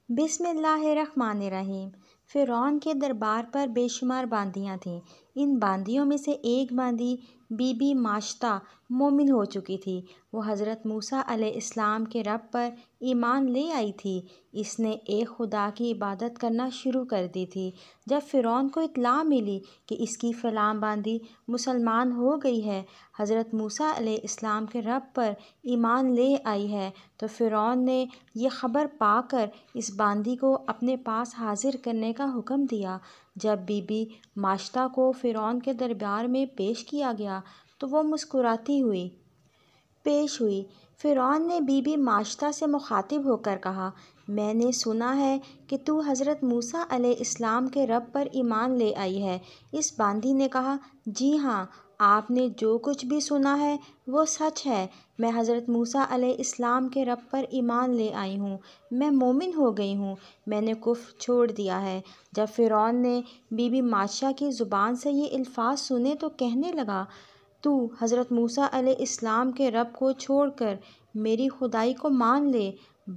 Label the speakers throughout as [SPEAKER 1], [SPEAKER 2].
[SPEAKER 1] بسم اللہ الرحمن الرحیم۔ فرعون کے دربار پر بے شمار باندیاں تھیں۔ ان باندیوں میں سے ایک باندی بی بی ماشطہ مومن ہو چکی تھی۔ وہ حضرت موسیٰ علیہ السلام کے رب پر ایمان لے آئی تھی۔ اس نے ایک خدا کی عبادت کرنا شروع کر دی تھی۔ جب فرعون کو اطلاع ملی کہ اس کی فلاں باندی مسلمان ہو گئی ہے، حضرت موسیٰ علیہ السلام کے رب پر ایمان لے آئی ہے، تو فرعون نے یہ خبر پا کر اس باندی کو اپنے پاس حاضر کرنے کا حکم دیا۔ جب بی بی ماشطہ کو فرعون کے دربار میں پیش کیا گیا تو وہ مسکراتی ہوئی پیش ہوئی۔ فرعون نے بی بی ماشطہ سے مخاطب ہو کر کہا، میں نے سنا ہے کہ تو حضرت موسیٰ علیہ السلام کے رب پر ایمان لے آئی ہے۔ اس باندی نے کہا، جی ہاں، آپ نے جو کچھ بھی سنا ہے وہ سچ ہے۔ میں حضرت موسیٰ علیہ السلام کے رب پر ایمان لے آئی ہوں، میں مومن ہو گئی ہوں، میں نے کفر چھوڑ دیا ہے۔ جب فرعون نے بی بی ماشطہ کی زبان سے یہ الفاظ سنے تو کہنے لگا، تو حضرت موسیٰ علیہ السلام کے رب کو چھوڑ کر میری خدائی کو مان لے۔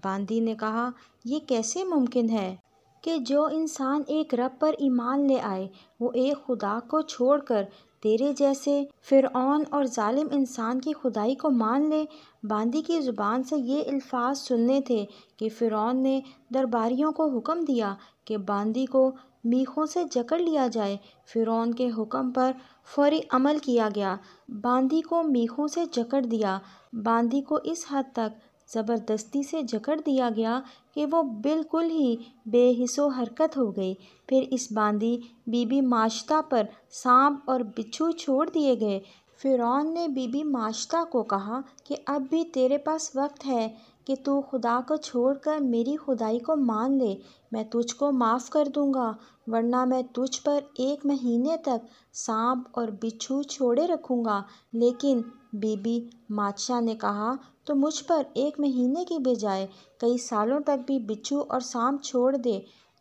[SPEAKER 1] باندی نے کہا، یہ کیسے ممکن ہے کہ جو انسان ایک رب پر ایمان لے آئے وہ ایک خدا کو چھوڑ کر تیرے جیسے فرعون اور ظالم انسان کی خدائی کو مان لے۔ باندی کی زبان سے یہ الفاظ سننے تھے کہ فرعون نے درباریوں کو حکم دیا کہ باندی کو میخوں سے جکڑ لیا جائے۔ فرعون کے حکم پر فوری عمل کیا گیا۔ باندی کو میخوں سے جکڑ دیا۔ باندی کو اس حد تک زبردستی سے جکڑ دیا گیا کہ وہ بالکل ہی بے حس و حرکت ہو گئی۔ پھر اس باندی بی بی ماشطہ پر سانپ اور بچھو چھوڑ دیے گئے۔ فرعون نے بی بی ماشطہ کو کہا کہ اب بھی تیرے پاس وقت ہے کہ تو خدا کو چھوڑ کر میری خدائی کو مان لے، میں تجھ کو معاف کر دوں گا، ورنہ میں تجھ پر 1 مہینے تک سانپ اور بچھو چھوڑے رکھوں گا۔ لیکن بی بی ماشطہ نے کہا، تو مجھ پر 1 مہینے کی بجائے کئی سالوں تک بھی بچھو اور سانپ چھوڑ دے،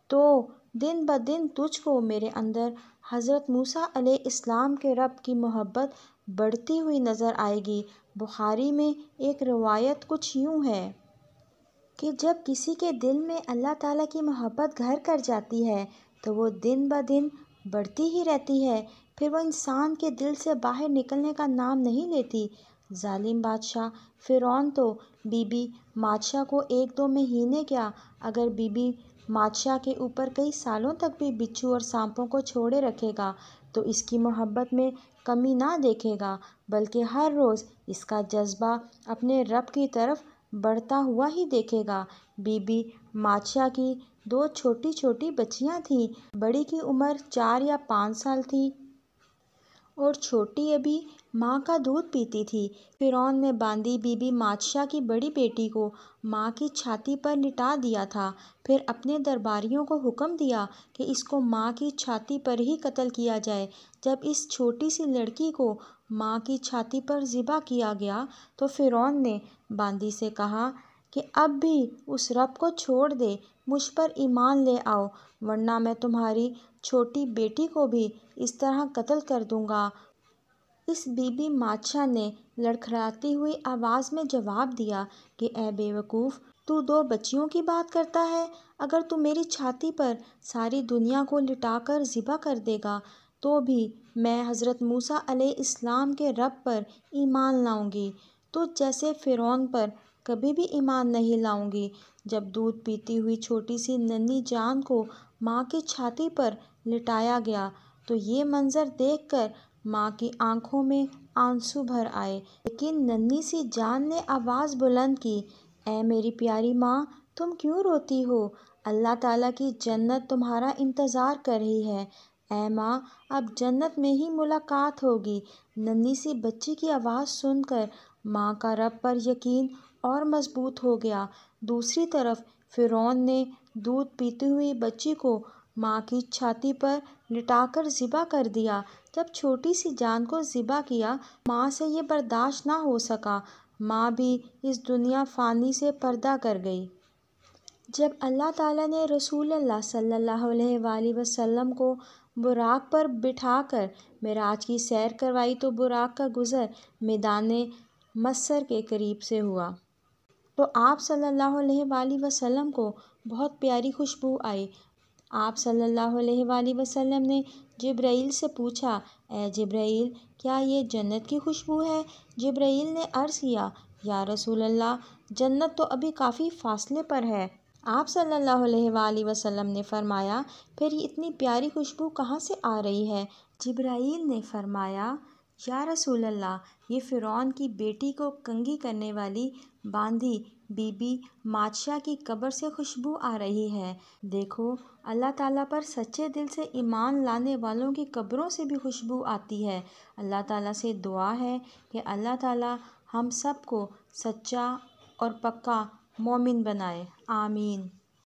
[SPEAKER 1] تو دن بدن تجھ کو میرے اندر حضرت موسیٰ علیہ السلام کے رب کی محبت بڑھتی ہوئی نظر آئے گی۔ بخاری میں ایک روایت کچھ یوں ہے کہ جب کسی کے دل میں اللہ تعالیٰ کی محبت گھر کر جاتی ہے تو وہ دن بدن بڑھتی ہی رہتی ہے، پھر وہ انسان کے دل سے باہر نکلنے کا نام نہیں لیتی۔ ظالم بادشاہ فرعون تو بی بی ماشطہ کو 1-2 مہینے کیا، اگر بی بی ماشطہ کے اوپر کئی سالوں تک بھی بچھو اور سانپوں کو چھوڑے رکھے گا تو اس کی محبت میں کمی نہ دیکھے گا، بلکہ ہر روز اس کا جذبہ اپنے رب کی طرف بڑھتا ہوا ہی دیکھے گا۔ بی بی ماشطہ کی 2 چھوٹی چھوٹی بچیاں تھیں۔ بڑی کی عمر 4 یا 5 سال تھی اور چھوٹی ابھی ماں کا دودھ پیتی تھی۔ فرعون نے باندی بی بی ماشطہ کی بڑی بیٹی کو ماں کی چھاتی پر لٹا دیا تھا، پھر اپنے درباریوں کو حکم دیا کہ اس کو ماں کی چھاتی پر ہی قتل کیا جائے۔ جب اس چھوٹی سی لڑکی کو ماں کی چھاتی پر ذبح کیا گیا تو فرعون نے باندی سے کہا کہ اب بھی اس رب کو چھوڑ دے، مجھ پر ایمان لے آؤ، ورنہ میں تمہاری چھوٹی بیٹی کو بھی اس طرح قتل کر دوں گا۔ اس بی بی ماشطہ نے لڑکھڑاتی ہوئی آواز میں جواب دیا کہ اے بے وقوف، تو 2 بچیوں کی بات کرتا ہے؟ اگر تو میری چھاتی پر ساری دنیا کو لٹا کر ذبح کر دے گا تو بھی میں حضرت موسیٰ علیہ السلام کے رب پر ایمان لاؤں گی، تجھ جیسے فرعون پر کبھی بھی ایمان نہیں لاؤں گی۔ جب دودھ پیتی ہوئی چھوٹی سی ننھی جان کو ماں کی چھاتی پر لٹایا گیا تو یہ منظر دیکھ کر ماں کی آنکھوں میں آنسو بھر آئے، لیکن ننھی سی جان نے آواز بلند کی، اے میری پیاری ماں، تم کیوں روتی ہو؟ اللہ تعالیٰ کی جنت تمہارا انتظار کر رہی ہے۔ اے ماں، اب جنت میں ہی ملاقات ہوگی۔ ننھی سی بچی کی آواز سن کر ماں کا رب پر یقین اور مضبوط ہو گیا۔ دوسری طرف فرعون نے دودھ پیتی ہوئی بچی کو ماں کی چھاتی پر لٹا کر ذبح کر دیا۔ جب چھوٹی سی جان کو ذبح کیا ماں سے یہ برداشت نہ ہو سکا، ماں بھی اس دنیا فانی سے پردہ کر گئی۔ جب اللہ تعالیٰ نے رسول اللہ صلی اللہ علیہ وآلہ وسلم کو براق پر بٹھا کر معراج کی سیر کروائی تو براق کا گزر میدان محشر کے قریب سے ہوا تو آپ صلی اللہ علیہ وآلہ وسلم کو بہت پیاری خوشبو آئی۔ آپ صلی اللہ علیہ وآلہ وسلم نے جبرائیل سے پوچھا، اے جبرائیل، کیا یہ جنت کی خوشبو ہے؟ جبرائیل نے عرض کیا، یا رسول اللہ، جنت تو ابھی کافی فاصلے پر ہے۔ آپ صلی اللہ علیہ وآلہ وسلم نے فرمایا، پھر یہ اتنی پیاری خوشبو کہاں سے آ رہی ہے؟ جبرائیل نے فرمایا، یا رسول اللہ، یہ فرعون کی بیٹی کو کنگھی کرنے والی باندھی بی بی ماشا کی قبر سے خوشبو آ رہی ہے۔ دیکھو، اللہ تعالیٰ پر سچے دل سے ایمان لانے والوں کی قبروں سے بھی خوشبو آتی ہے۔ اللہ تعالیٰ سے دعا ہے کہ اللہ تعالیٰ ہم سب کو سچا اور پکا مومن بنائے۔ آمین۔